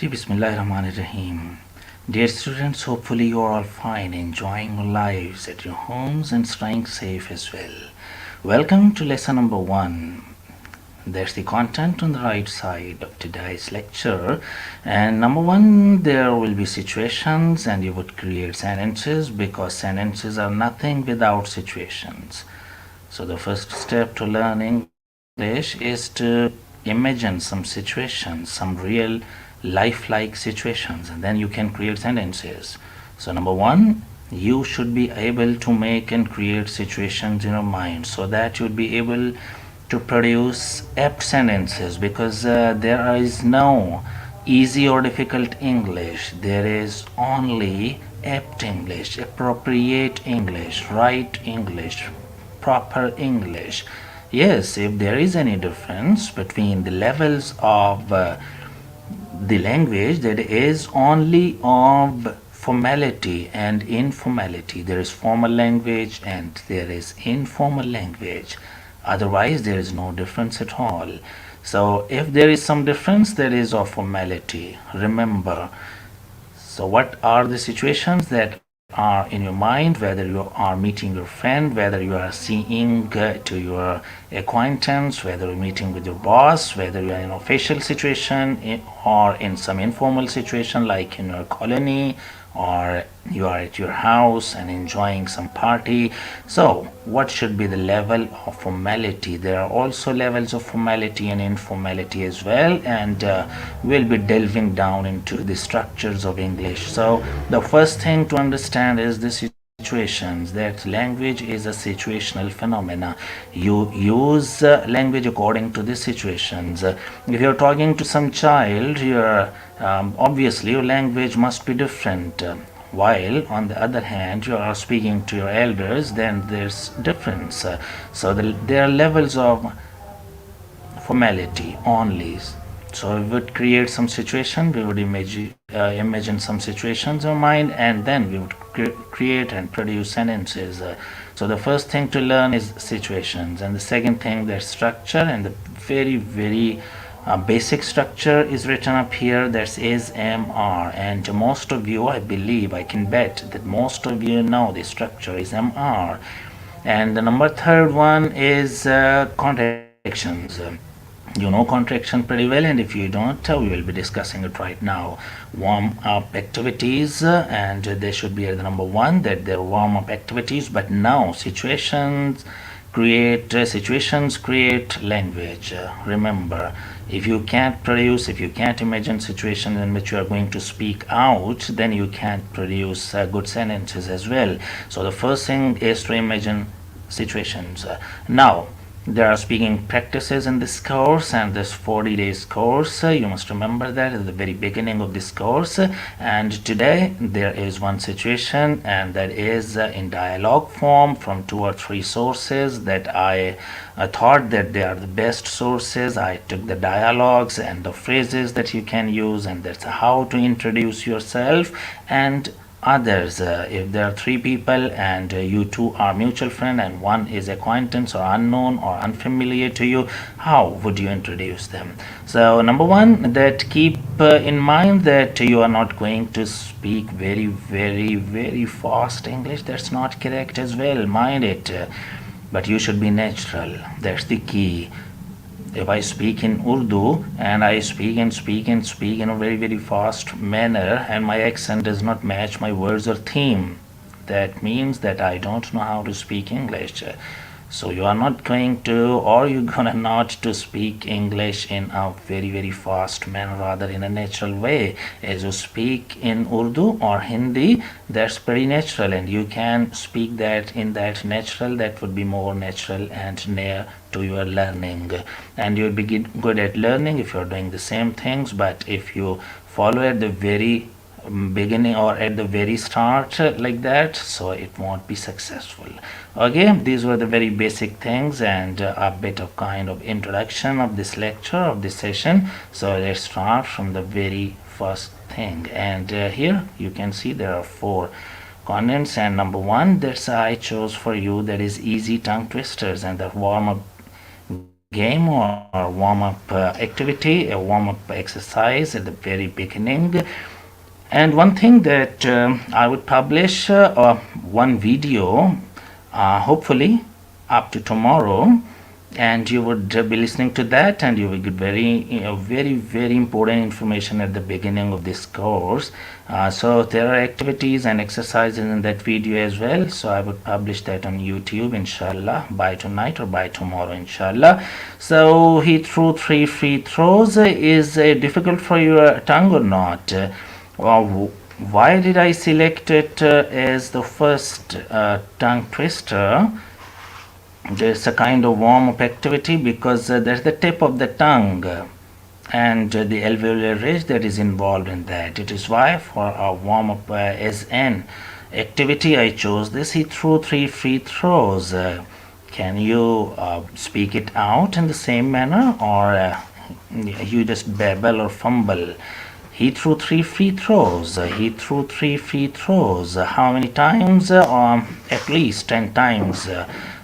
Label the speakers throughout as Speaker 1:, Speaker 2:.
Speaker 1: Bismillahirrahmanirrahim. Dear students, hopefully you are all fine, enjoying your lives at your homes and staying safe as well. Welcome to lesson number 1. There's the content on the right side of today's lecture. And number 1, there will be situations and you would create sentences because sentences are nothing without situations. So the first step to learning English is to imagine some situations, some real lifelike situations, and then you can create sentences. So number 1, you should be able to make and create situations in your mind so that you'll be able to produce apt sentences, because there is no easy or difficult English. There is only apt English, appropriate English, right English, proper English. Yes, if there is any difference between the levels of the language, that is only of formality and informality. There is formal language and there is informal language. Otherwise, there is no difference at all. So, if there is some difference, that is of formality. Remember. So, what are the situations that are in your mind, whether you are meeting your friend, whether you are seeing to your acquaintance, whether you're meeting with your boss, whether you are in an official situation or in some informal situation like in your colony, or you are at your house and enjoying some party. So what should be the level of formality? There are also levels of formality and informality as well, and we'll be delving down into the structures of English. So the first thing to understand is the situations, that language is a situational phenomena. You use language according to the situations. If you're talking to some child, obviously your language must be different. While on the other hand you are speaking to your elders, then there's difference. So there are levels of formality only. So we would create some situation, we would imagine some situations in mind, and then we would create and produce sentences. So the first thing to learn is situations, and the second thing, their structure, and the very basic structure is written up here. That is MR, and most of you, I believe, I can bet that most of you know the structure is MR. And the number third one is contractions. You know contraction pretty well, and if you don't, we will be discussing it right now. Warm up activities, and they should be at the number 1, that they're warm up activities. But now situations create language. Remember, if you can't imagine situations in which you are going to speak out, then you can't produce good sentences as well. So the first thing is to imagine situations. Now there are speaking practices in this course, and this 40 days course, you must remember that at the very beginning of this course. And today there is one situation, and that is in dialogue form from 2 or 3 sources that I thought that they are the best sources. I took the dialogues and the phrases that you can use, and that's how to introduce yourself and others. If there are 3 people and you 2 are mutual friend and 1 is acquaintance or unknown or unfamiliar to you, how would you introduce them? So number 1, that keep in mind that you are not going to speak very fast English. That's not correct as well, mind it. But you should be natural. That's the key. If I speak in Urdu and I speak in a very fast manner, and my accent does not match my words or theme, that means that I don't know how to speak English. So you are not going to, or you're gonna not to speak English in a very fast manner, rather in a natural way. As you speak in Urdu or Hindi, that's pretty natural, and you can speak that in that natural. That would be more natural and near to your learning, and you'll be good at learning if you're doing the same things. But if you follow at the very beginning or at the very start like that, so it won't be successful. Okay, these were the very basic things and a bit of kind of introduction of this lecture, of this session. So let's start from the very first thing. And here you can see there are 4 contents, and number 1 that I chose for you, that is easy tongue twisters, and the warm up game or warm-up activity, a warm-up exercise at the very beginning. And one thing that I would publish one video, hopefully up to tomorrow, and you would be listening to that, and you will get very important information at the beginning of this course. So there are activities and exercises in that video as well, so I would publish that on YouTube inshallah by tonight or by tomorrow inshallah. So he threw 3 free throws. Is difficult for your tongue or not? Why did I select it as the first tongue twister? There's a kind of warm-up activity because there's the tip of the tongue and the alveolar ridge that is involved in that. It is why for a warm-up as an activity I chose this. He threw 3 free throws. Can you speak it out in the same manner, or you just babble or fumble? He threw 3 free throws. He threw 3 free throws. How many times? At least 10 times.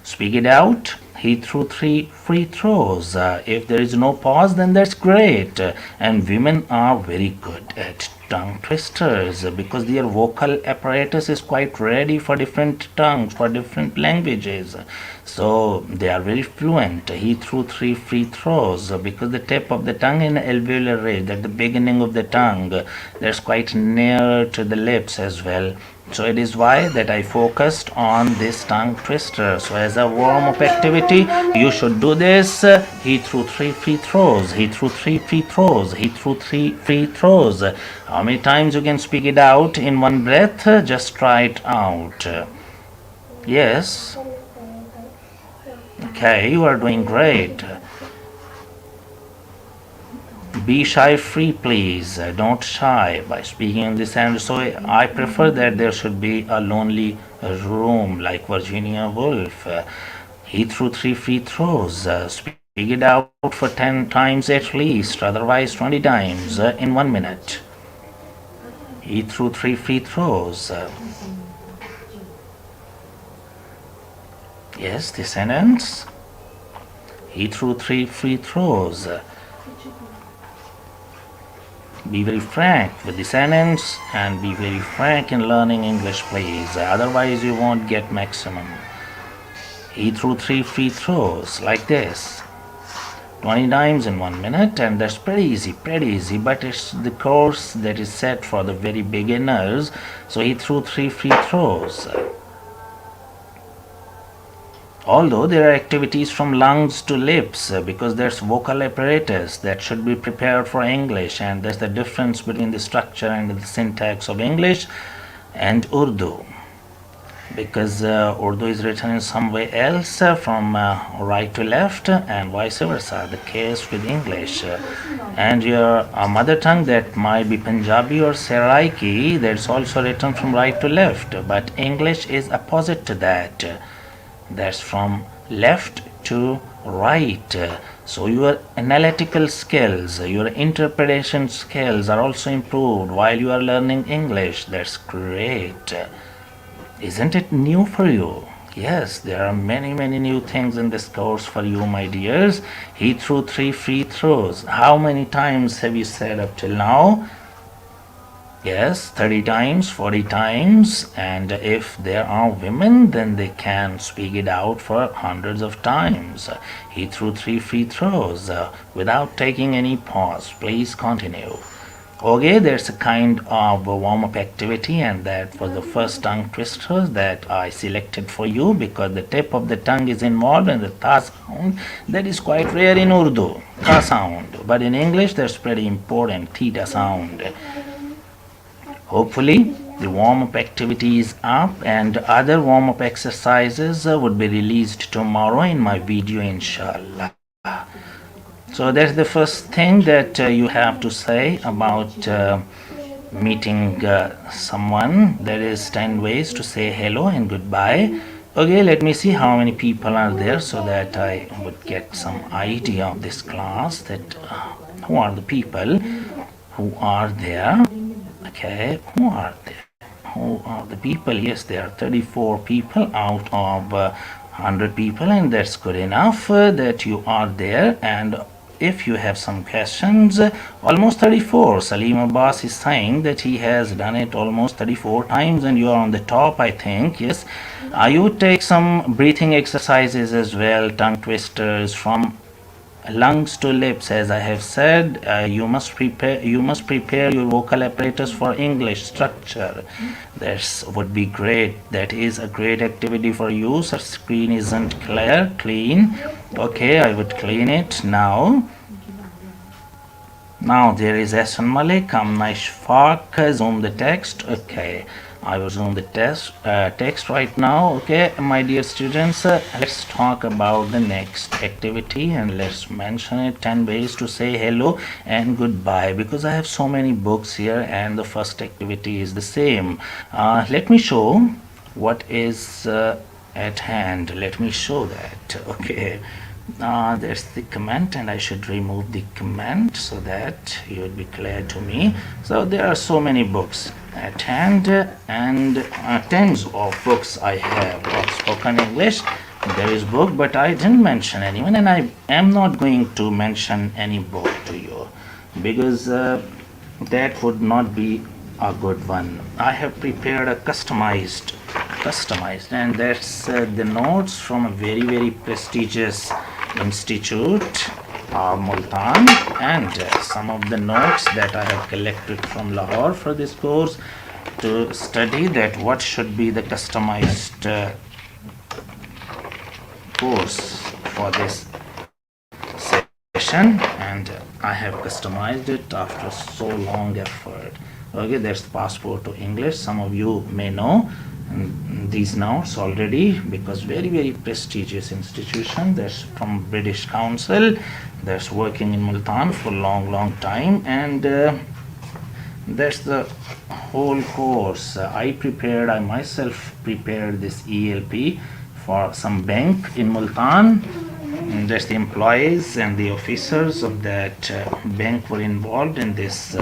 Speaker 1: Speak it out. He threw 3 free throws. If there is no pause, then that's great. And women are very good at tongue twisters because their vocal apparatus is quite ready for different tongues, for different languages. So they are very fluent. He threw 3 free throws because the tip of the tongue and alveolar ridge, at the beginning of the tongue, that's quite near to the lips as well. So it is why that I focused on this tongue twister. So as a warm-up activity, you should do this. He threw 3 free throws. He threw 3 free throws. He threw 3 free throws. How many times you can speak it out in one breath? Just try it out. Yes. Okay, you are doing great. Be shy free, please. Don't shy by speaking in this. And so I prefer that there should be a lonely room like Virginia Woolf. He threw 3 free throws. Speak it out for 10 times at least, otherwise 20 times in 1 minute. He threw 3 free throws. Yes, the sentence. He threw 3 free throws. Be very frank with the sentence and be very frank in learning English, please. Otherwise, you won't get maximum. He threw 3 free throws like this. 20 times in 1 minute, and that's pretty easy, but it's the course that is set for the very beginners. So he threw 3 free throws. Although there are activities from lungs to lips because there's vocal apparatus that should be prepared for English, and there's the difference between the structure and the syntax of English and Urdu because Urdu is written in some way else from right to left and vice versa, the case with English. And your mother tongue that might be Punjabi or TaEke, that's also written from right to left, but English is opposite to that. That's from left to right. So your analytical skills, your interpretation skills are also improved while you are learning English. That's great. Isn't it new for you? Yes, there are many new things in this course for you, my dears. He threw 3 free throws. How many times have you said up till now? Yes, 30 times, 40 times, and if there are women, then they can speak it out for hundreds of times. He threw 3 free throws without taking any pause. Please continue. Okay, there's a kind of a warm-up activity, and that was the first tongue twister that I selected for you because the tip of the tongue is involved in the ta sound. That is quite rare in Urdu, ta sound, but in English that's pretty important, theta sound. Hopefully the warm-up activity is up, and other warm-up exercises would be released tomorrow in my video inshallah. So that's the first thing that you have to say about meeting someone. There is 10 ways to say hello and goodbye. Okay, let me see how many people are there so that I would get some idea of this class, that who are the people who are there. Okay, who are there? Who are the people? Yes, there are 34 people out of 100 people, and that's good enough that you are there. And if you have some questions, almost 34. Salim Abbas is saying that he has done it almost 34 times, and you are on the top, I think. Yes. You take some breathing exercises as well, tongue twisters from lungs to lips. As I have said, you must prepare your vocal apparatus for English structure. That would be great. That is a great activity for you. So screen isn't clean. Okay, I would clean it now. Now there is Hassan Malik, Ishfaq, zoom the text. Okay, I will zoom the text right now. Okay, my dear students, let's talk about the next activity, and let's mention it 10 ways to say hello and goodbye, because I have so many books here and the first activity is the same. Let me show what is at hand. Let me show that. Okay. There's the comment, and I should remove the comment so that it would be clear to me. So there are so many books at hand, and tens of books I have of spoken English. There is book, but I didn't mention anyone, and I am not going to mention any book to you because that would not be a good one. I have prepared a customized, and that's the notes from a very prestigious institute, Multan, and some of the notes that I have collected from Lahore for this course to study that what should be the customized course for this session, and I have customized it after so long effort. Okay, that's passport to English. Some of you may know these notes already because very prestigious institution. That's from British Council. That's working in Multan for long time, and that's the whole course. I myself prepared this ELP for some bank in Multan. And that's the employees and the officers of that bank were involved in this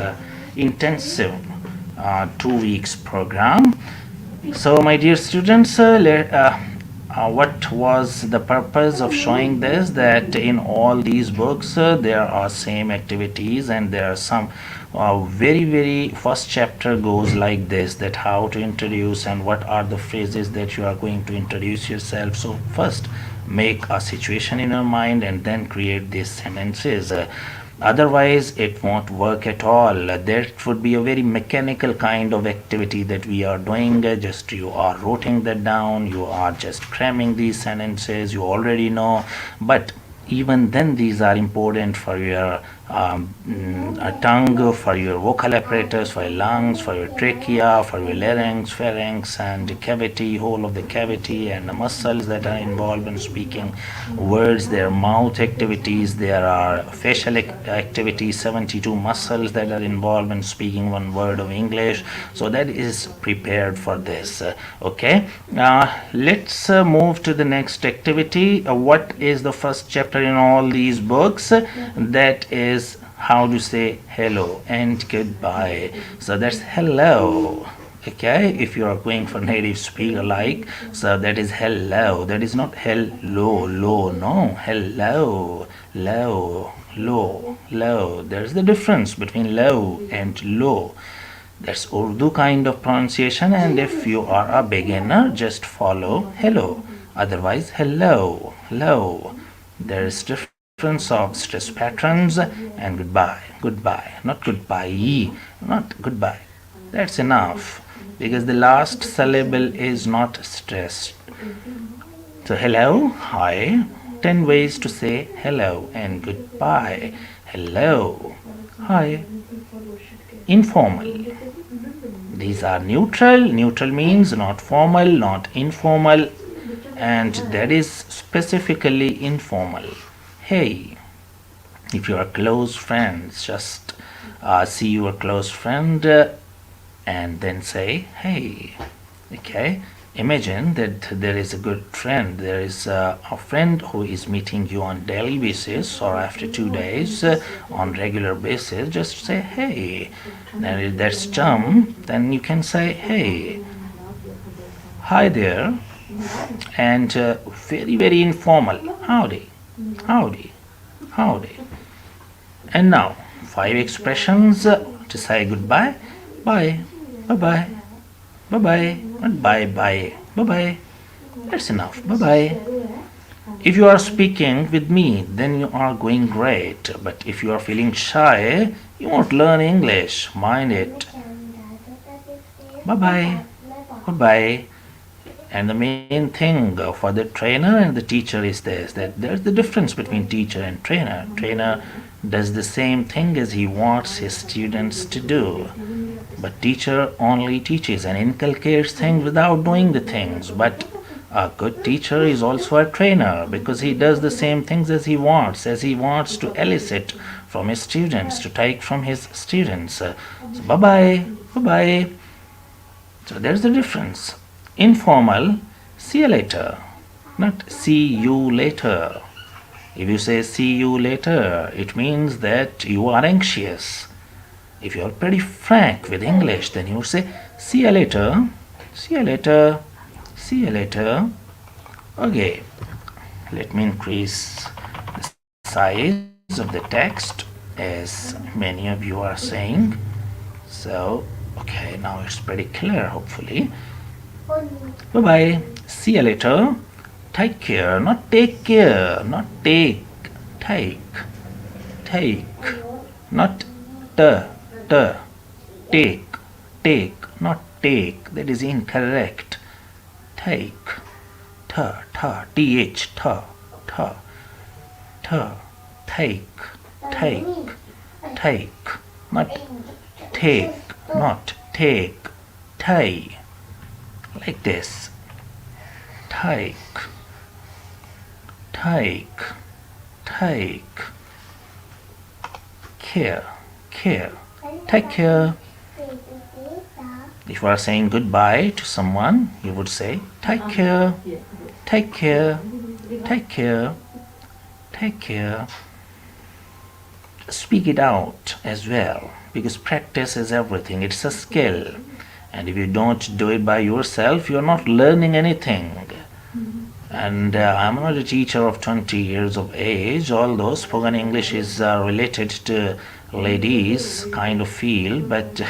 Speaker 1: intensive 2 weeks program. So my dear students, what was the purpose of showing this? That in all these books there are same activities, and there are some very first chapter goes like this, that how to introduce and what are the phrases that you are going to introduce yourself. So first make a situation in your mind and then create these sentences. Otherwise it won't work at all. That would be a very mechanical kind of activity that we are doing. Just you are writing that down, you are just cramming these sentences, you already know. But even then these are important for your tongue, for your vocal apparatus, for your lungs, for your trachea, for your larynx, pharynx, and cavity, whole of the cavity, and the muscles that are involved in speaking words. There are mouth activities, there are facial activities, 72 muscles that are involved in speaking one word of English. So that is prepared for this. Okay, let's move to the next activity. What is the first chapter in all these books? That is how to say hello and goodbye. So that's hello. Okay, if you are going for native speaker like, so that is hello. That is not hello, low, no, hello, low, low, low. There's the difference between low and low. That's Urdu kind of pronunciation, and if you are a beginner, just follow hello. Otherwise, hello, low. There is difference of stress patterns, and goodbye, not goodbye, not goodbye. That's enough because the last syllable is not stressed. So hello, hi, 10 ways to say hello and goodbye. Hello, hi. Informal. These are neutral. Neutral means not formal, not informal, and that is specifically informal. Hey, if you are close friends, just see your close friend and then say hey. Okay, imagine that there is a good friend, there is a friend who is meeting you on daily basis or after 2 days on regular basis. Just say hey. And if that's chum, then you can say hey, hi there, and very, very informal. Howdy, howdy, howdy. And now, five expressions to say goodbye. Bye, bye bye, bye bye, not bye bye, bye bye. That's enough. Bye bye. If you are speaking with me, then you are going great. But if you are feeling shy, you won't learn English. Mind it. Bye bye. Goodbye. And the main thing for the trainer and the teacher is this, that there's the difference between teacher and trainer. Trainer does the same thing as he wants his students to do. But teacher only teaches and inculcates things without doing the things. But a good teacher is also a trainer because he does the same things as he wants to elicit from his students, to take from his students. So bye bye, bye bye. So there's the difference. Informal, see you later, not see you later. If you say see you later, it means that you are anxious. If you are pretty frank with English, then you say see you later, see you later, see you later. Okay, let me increase the size of the text as many of you are saying. So, okay, now it's pretty clear, hopefully. Bye bye. See you later. Take care, not take care, not take. Take. Take. Not take. Take, not take. That is incorrect. Take. Th. Take. Take. Not take. Not take. Take. Like this. Take. Care. Take care. If you are saying goodbye to someone, you would say take care. Take care. Take care. Take care. Speak it out as well, because practice is everything. It's a skill. And if you don't do it by yourself, you're not learning anything. And I'm not a teacher of 20 years of age, although spoken English is related to ladies kind of field, but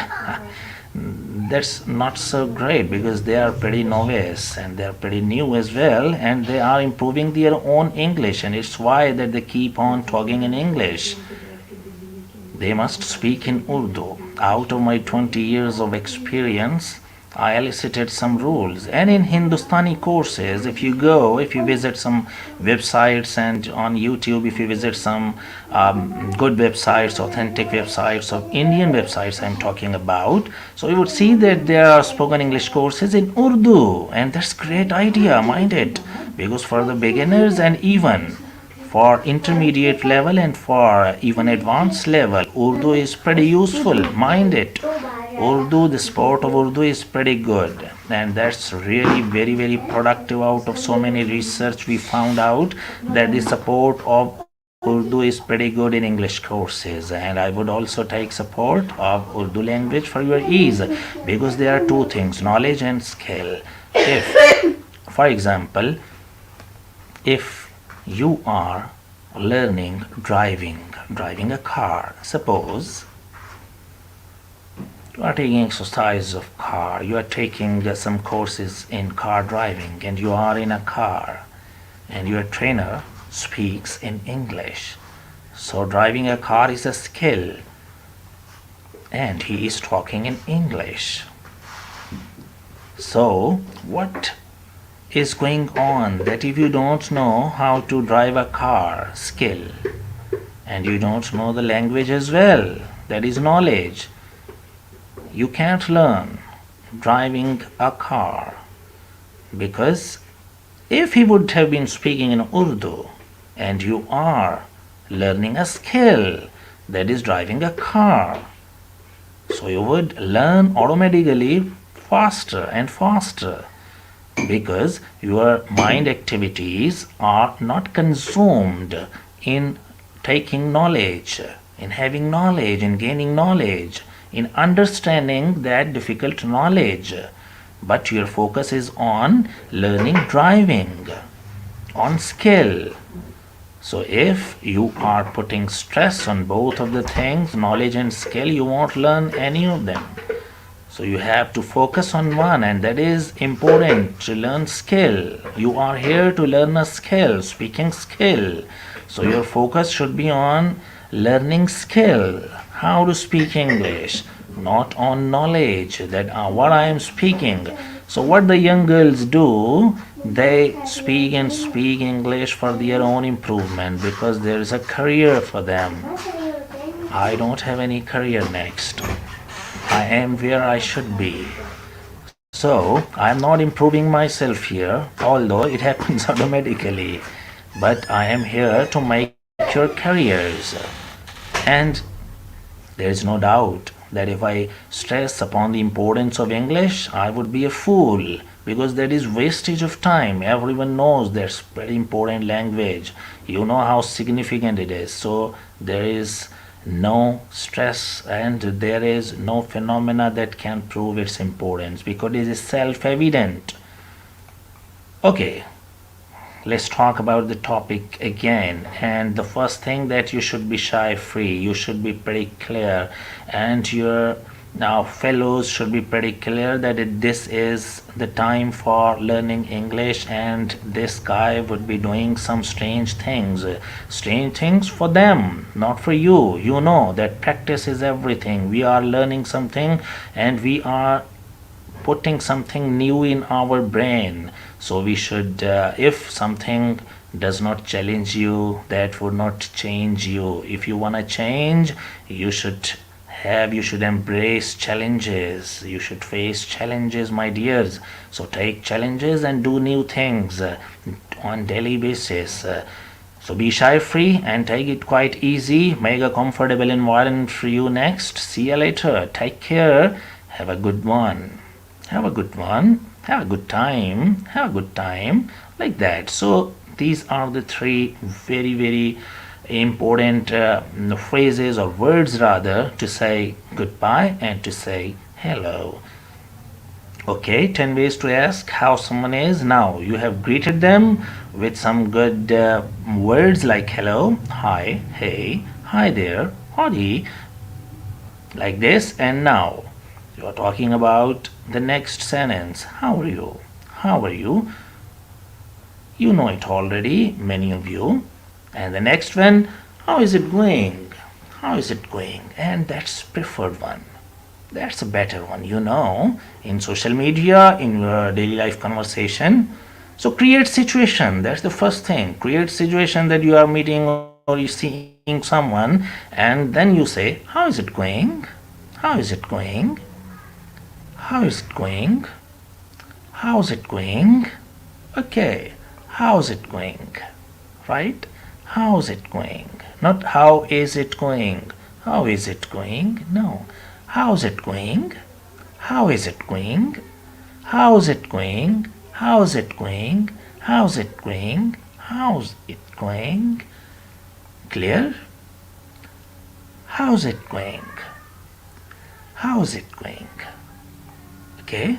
Speaker 1: that's not so great because they are pretty novice and they are pretty new as well, and they are improving their own English, and it's why that they keep on talking in English. They must speak in Urdu. Out of my 20 years of experience, I elicited some rules. And in Hindustani courses, if you visit some websites, and on YouTube, if you visit some good websites, authentic websites, of Indian websites I'm talking about, so you would see that there are spoken English courses in Urdu. And that's a great idea, mind it. Because for the beginners and even for intermediate level and for even advanced level, Urdu is pretty useful, mind it. Urdu, the sport of Urdu is pretty good, and that's really very, very productive. Out of so many research, we found out that the support of Urdu is pretty good in English courses, and I would also take support of Urdu language for your ease, because there are two things, knowledge and skill. If, for example, if you are learning driving a car, suppose you are taking exercise of car, you are taking some courses in car driving, and you are in a car and your trainer speaks in English. So driving a car is a skill and he is talking in English. So what is going on that if you don't know how to drive a car skill and you don't know the language as well, that is knowledge, you can't learn driving a car. Because if he would have been speaking in Urdu and you are learning a skill, that is driving a car, so you would learn automatically faster and faster, because your mind activities are not consumed in taking knowledge, in having knowledge, in gaining knowledge, in understanding that difficult knowledge. but your focus is on learning driving, on skill. So if you are putting stress on both of the things, knowledge and skill, you won't learn any of them. So you have to focus on one, and that is important to learn skill. You are here to learn a skill, speaking skill. So your focus should be on learning skill, how to speak English, not on knowledge that what I am speaking. So what the young girls do, they speak and speak English for their own improvement because there is a career for them. I don't have any career next. I am where I should be. So I am not improving myself here, although it happens automatically. But I am here to make your careers. And there is no doubt that if I stress upon the importance of English, I would be a fool because that is wastage of time. Everyone knows that's very important language. You know how significant it is. So there is no stress and there is no phenomena that can prove its importance because it is self-evident. Okay, let's talk about the topic again. And the first thing, that you should be shy free, you should be pretty clear, and your now fellows should be pretty clear that this is the time for learning English, and this guy would be doing some strange things for them, not for you. You know that practice is everything. We are learning something and we are putting something new in our brain. So we should, if something does not challenge you, that would not change you. If you want to change, you should embrace challenges. You should face challenges, my dears. So take challenges and do new things on daily basis. So be shy free and take it quite easy. Make a comfortable environment for you next. See you later. Take care. Have a good one. Have a good one. Have a good time. Have a good time. Like that. So these are the three very, very important phrases or words rather to say goodbye and to say hello. Okay, 10 ways to ask how someone is. Now you have greeted them with some good words like hello, hi, hey, hi there, howdy, like this. And now you are talking about the next sentence. How are you? How are you? You know it already, many of you. And the next one, how is it going? How is it going? And that's preferred one. That's a better one, you know, in social media, in your daily life conversation. So create situation. That's the first thing. Create situation that you are meeting or you seeing someone, and then you say, how is it going? How is it going? How is it going? How's it going? Okay, how's it going? Right? How's it going? Not how is it going? How is it going? No. How's it going? How is it going? How's it going? How's it going? How's it going? How's it going? Clear? How's it going? How's it going? Okay?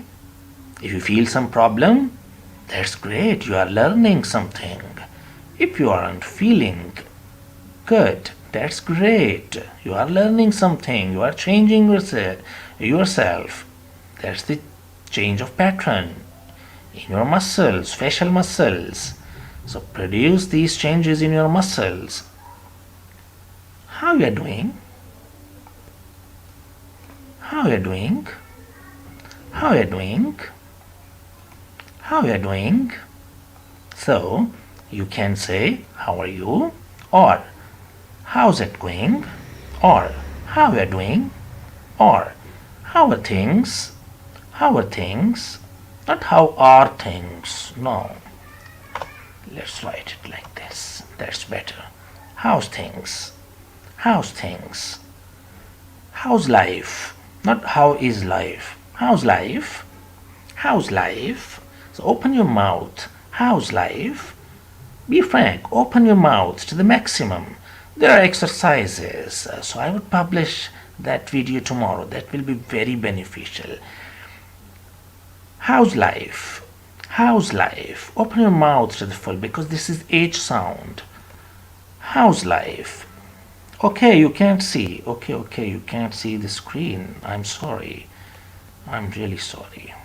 Speaker 1: If you feel some problem, that's great. You are learning something. If you aren't feeling good, that's great. You are learning something. You are changing yourself. That's the change of pattern in your muscles, facial muscles. So produce these changes in your muscles. How you are doing? How you are doing? How you are doing? How you are doing? So you can say, how are you? Or how's it going? Or how are you doing? Or how are things? How are things? Not how are things. No. Let's write it like this. That's better. How's things? How's things? How's life? Not how is life. How's life? How's life? So open your mouth. How's life? Be frank. Open your mouth to the maximum. There are exercises. So I would publish that video tomorrow. That will be very beneficial. How's life? How's life? Open your mouth to the full because this is H sound. How's life? Okay, you can't see. Okay, you can't see the screen. I'm sorry. I'm really sorry.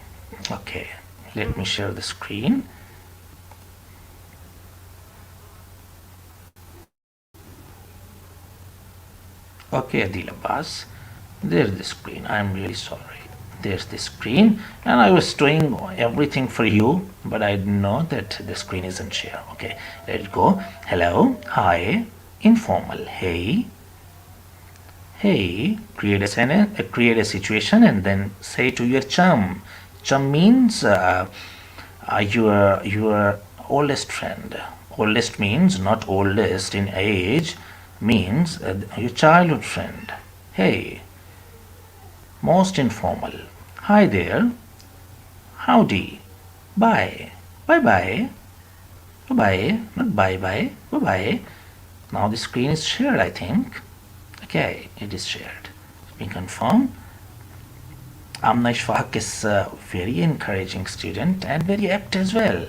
Speaker 1: Okay, let me share the screen. Okay, Adil Abbas, there's the screen. I'm really sorry. There's the screen, and I was doing everything for you, but I didn't know that the screen isn't shared. Okay, let's go. Hello, hi, informal, hey, hey. Create a situation, and then say to your chum. Chum means your oldest friend. Oldest means not oldest in age, means your childhood friend. Hey, most informal. Hi there. Howdy. Bye. Bye bye. Bye bye. Not bye bye. Bye bye. Now the screen is shared, I think. Okay, it is shared. Let me confirm. Amna Ishfaq is a very encouraging student and very apt as well.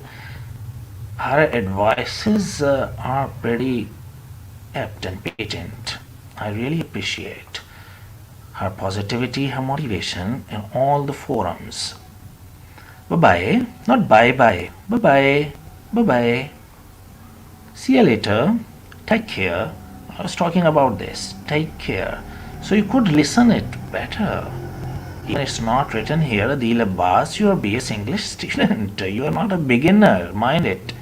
Speaker 1: Her advices are pretty apt and patent. I really appreciate her positivity, her motivation in all the forums. Bye bye, not bye bye. Bye bye, bye bye. See you later. Take care. I was talking about this. Take care. So you could listen it better. Even it's not written here, Adil Abbas, you are BS English student. You are not a beginner, mind it.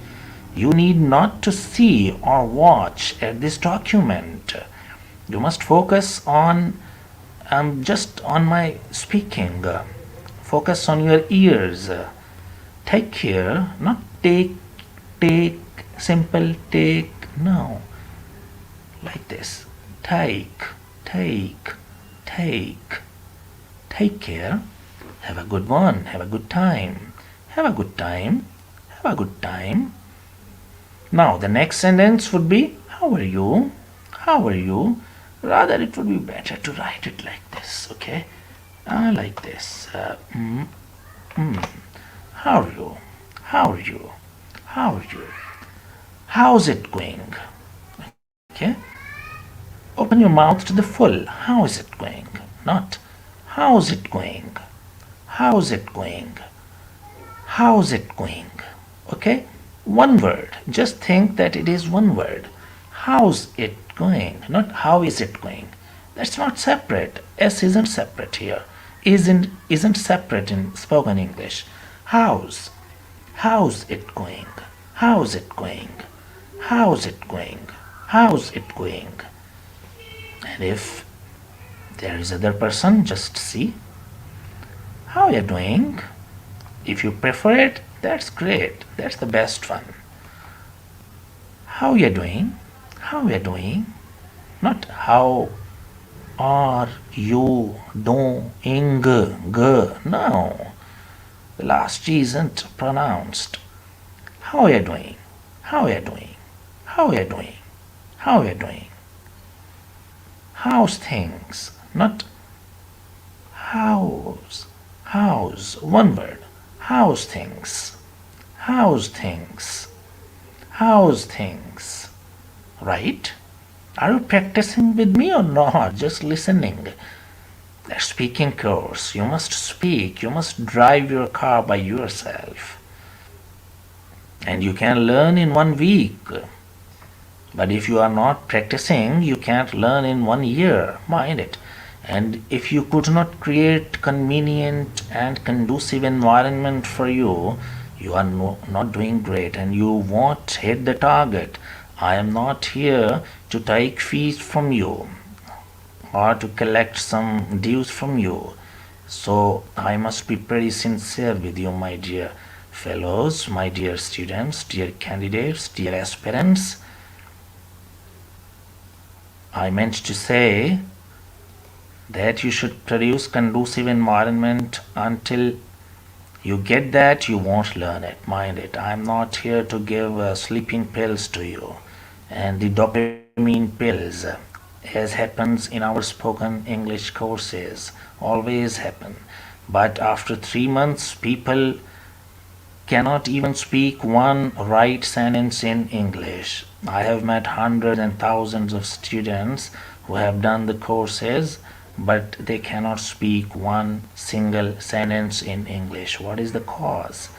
Speaker 1: You need not to see or watch at this document. You must focus on just on my speaking. Focus on your ears. Take care, not take, simple take, no. Like this. Take. Take care. Have a good one. Have a good time. Have a good time. Have a good time. Now the next sentence would be, how are you? How are you? Rather it would be better to write it like this, okay? Like this. How are you? How are you? How are you? How's it going? Okay? Open your mouth to the full. How is it going? Not how's it going? How's it going? How's it going? Okay? One word. Just think that it is one word. How's it going? Not how is it going. That's not separate. S isn't separate here. Isn't separate in spoken English. How's it going? How's it going? How's it going? How's it going? And if there is other person, just see how you're doing. If you prefer it, that's great. That's the best one. How you're doing? How you're doing? Not how are you doing? No. The last G isn't pronounced. How are you doing? How are you doing? How are you doing? How are you doing? How's things? Not how's. One word. How's things? How's things? How's things? Right? Are you practicing with me or not? Just listening. A speaking course. You must speak. You must drive your car by yourself. And you can learn in 1 week. But if you are not practicing, you can't learn in 1 year. Mind it. And if you could not create convenient and conducive environment for you, you are not doing great and you won't hit the target. I am not here to take fees from you or to collect some dues from you. So I must be pretty sincere with you, my dear fellows, my dear students, dear candidates, dear aspirants. I meant to say that you should produce conducive environment. Until you get that, you won't learn it. Mind it. I'm not here to give sleeping pills to you and the dopamine pills, as happens in our spoken English courses. Always happen. But after 3 months, people cannot even speak one right sentence in English. I have met hundreds and thousands of students who have done the courses, but they cannot speak one single sentence in English. What is the cause?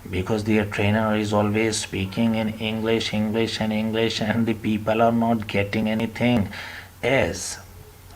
Speaker 1: Because their trainer is always speaking in English, English, and English, and the people are not getting anything. As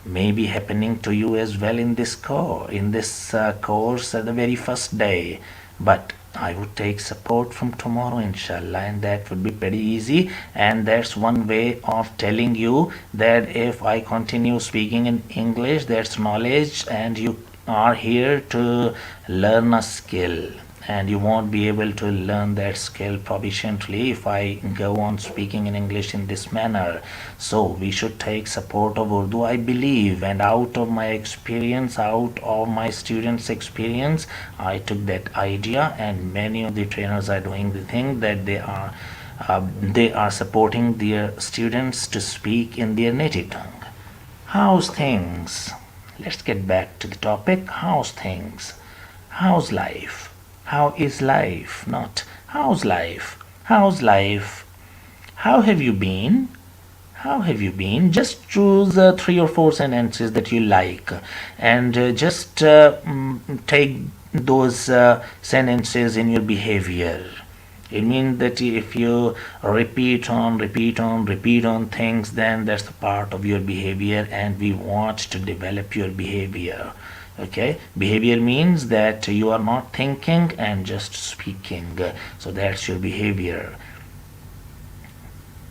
Speaker 1: may be happening to you as well in this course at the very first day. But I would take support from tomorrow, inshallah, and that would be pretty easy. And that's one way of telling you that if I continue speaking in English, that's knowledge, and you are here to learn a skill. And you won't be able to learn that skill proficiently if I go on speaking in English in this manner. So we should take support of Urdu, I believe, and out of my experience, out of my students' experience, I took that idea, and many of the trainers are doing the thing that they are supporting their students to speak in their native tongue. How's things? Let's get back to the topic. How's things? How's life? How is life? Not how's life? How's life? How have you been? How have you been? Just choose 3 or 4 sentences that you like, and just take those sentences in your behavior. It means that if you repeat on things, then that's the part of your behavior, and we want to develop your behavior. Okay, behavior means that you are not thinking and just speaking. So that's your behavior.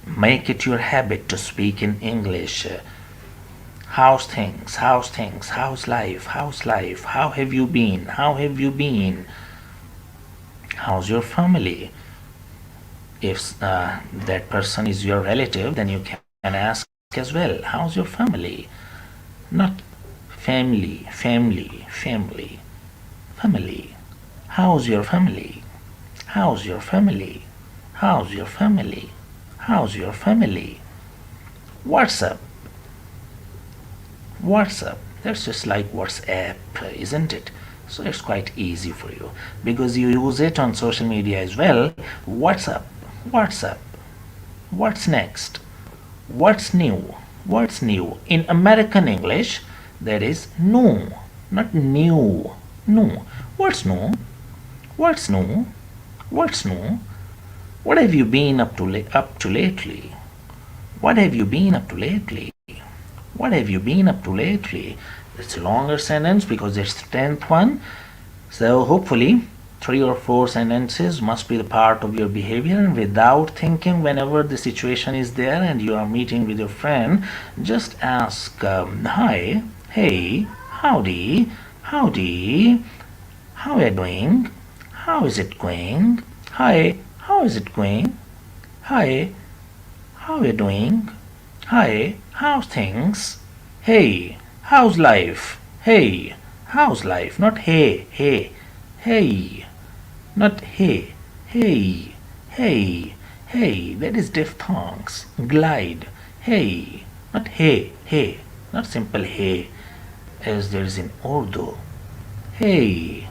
Speaker 1: Make it your habit to speak in English. How's things? How's things? How's life? How's life? How have you been? How have you been? How's your family? If that person is your relative, then you can ask as well, how's your family? Not family. How's your family? How's your family? How's your family? How's your family? What's up? What's up? That's just like WhatsApp, isn't it? So it's quite easy for you because you use it on social media as well. What's up? What's up? What's next? What's new? What's new? In American English, that is no, not new. No. What's new? What's new? What's new? What have you been up to lately? What have you been up to lately? What have you been up to lately? It's a longer sentence because it's the 10th one. So hopefully 3 or 4 sentences must be the part of your behavior, and without thinking, whenever the situation is there and you are meeting with your friend, just ask, hi, hey, howdy, howdy, how are you doing? How is it going? Hi, how is it going? Hi, how are you doing? Hi, how's things? Hey, how's life? Hey, how's life? Not hey, hey, hey. Not hey, hey, hey, hey. That is diphthongs. Glide. Hey, not hey, hey. Not simple hey, as there is in Urdu. Hey.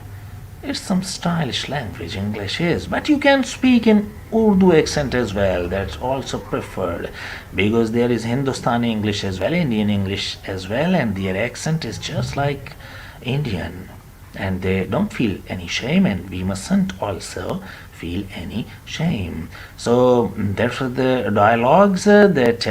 Speaker 1: It's some stylish language, English is, but you can speak in Urdu accent as well. That's also preferred because there is Hindustani English as well, Indian English as well, and their accent is just like Indian, and they don't feel any shame, and we mustn't also feel any shame. So that's the dialogues that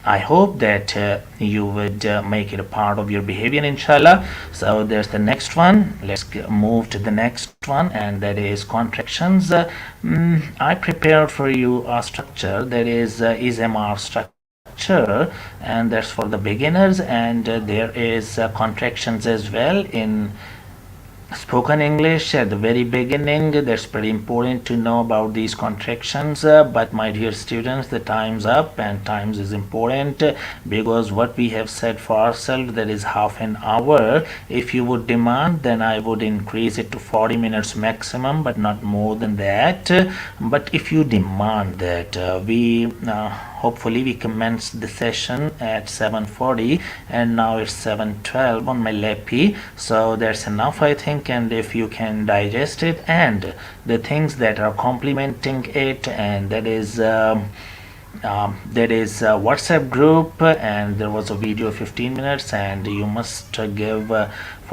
Speaker 1: I hope that you would make it a part of your behavior, inshallah. So there's the next one. Let's move to the next one, and that is contractions. I prepared for you a structure that is MR structure, and that's for the beginners, and there is contractions as well in spoken English at the very beginning. That's pretty important to know about these contractions, but my dear students, the time's up, and times is important because what we have said for ourselves, that is half an hour. If you would demand, then I would increase it to 40 minutes maximum, but not more than that. But if you demand that we hopefully we commenced the session at 7:40 and now it's 7:12 on my lappy, so that's enough I think. And if you can digest it and the things that are complementing it, and that is WhatsApp group, and there was a video 15 minutes, and you must give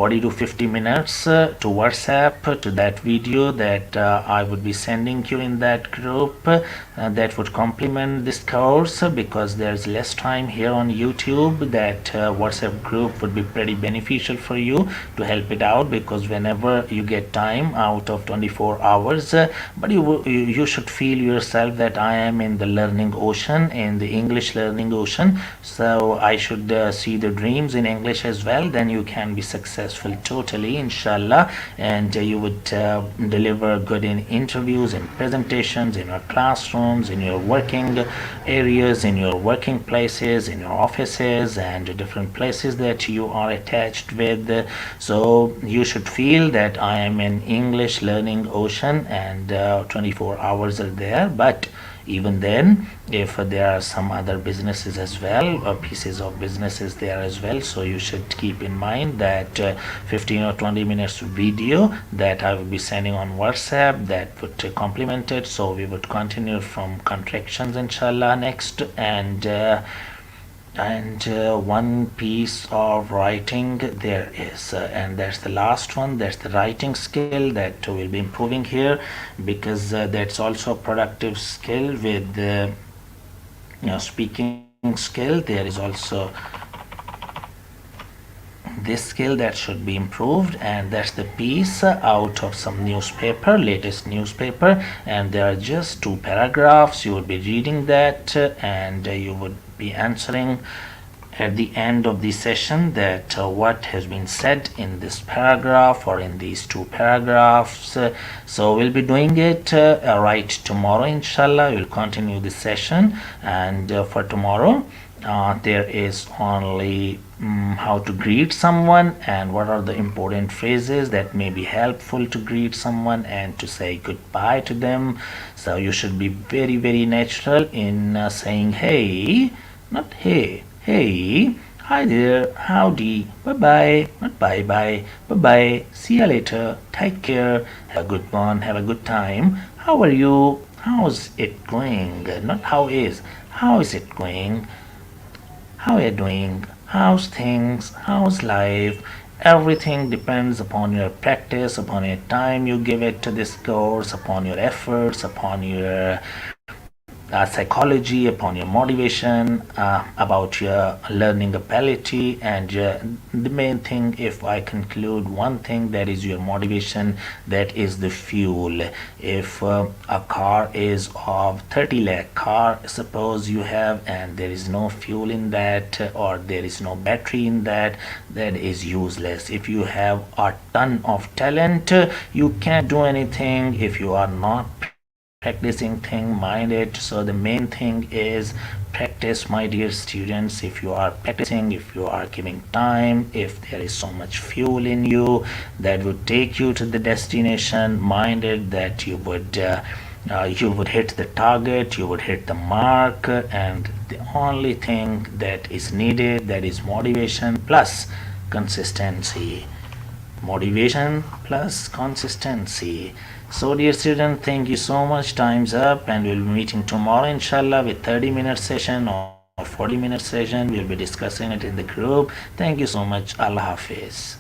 Speaker 1: 40 to 50 minutes to WhatsApp to that video that I would be sending you in that group. That would complement this course, because there's less time here on YouTube. That WhatsApp group would be pretty beneficial for you to help it out, because whenever you get time out of 24 hours, but you should feel yourself that I am in the learning ocean, in the English learning ocean, so I should see the dreams in English as well. Then you can be successful totally, inshallah, and you would deliver good in interviews, in presentations, in your classrooms, in your working areas, in your working places, in your offices, and different places that you are attached with. So you should feel that I am in English learning ocean, and 24 hours are there. But even then, if there are some other businesses as well, or pieces of businesses there as well, so you should keep in mind that 15 or 20 minutes video that I will be sending on WhatsApp, that would complement it. So we would continue from contractions inshallah next, and one piece of writing there is, and that's the last one. That's the writing skill that we'll be improving here, because that's also a productive skill with speaking skill. There is also this skill that should be improved, and that's the piece out of some newspaper, latest newspaper, and there are just 2 paragraphs. You would be reading that, and you would be answering at the end of the session that what has been said in this paragraph or in these 2 paragraphs. So we'll be doing it right tomorrow, inshallah. We'll continue the session, and for tomorrow there is only how to greet someone, and what are the important phrases that may be helpful to greet someone and to say goodbye to them. So you should be very, very natural in saying hey, not hey, hey, hi there, howdy, bye bye, not bye bye, bye bye, see you later, take care, have a good one, have a good time, how are you, how's it going, not how is it going, how are you doing, how's things, how's life. Everything depends upon your practice, upon your time you give it to this course, upon your efforts, upon your psychology, upon your motivation, about your learning ability, and the main thing, if I conclude one thing, that is your motivation. That is the fuel. If a car is of 30 lakh car, suppose you have, and there is no fuel in that, or there is no battery in that, that is useless. If you have a ton of talent, you can't do anything if you are not practicing thing, mind it. So the main thing is practice, my dear students. If you are practicing, if you are giving time, if there is so much fuel in you that would take you to the destination, mind it that you would hit the target, you would hit the mark, and the only thing that is needed, that is motivation plus consistency. Motivation plus consistency. So dear student, thank you so much. Time's up, and we'll be meeting tomorrow inshallah with 30-minute session or 40-minute session. We'll be discussing it in the group. Thank you so much. Allah Hafiz.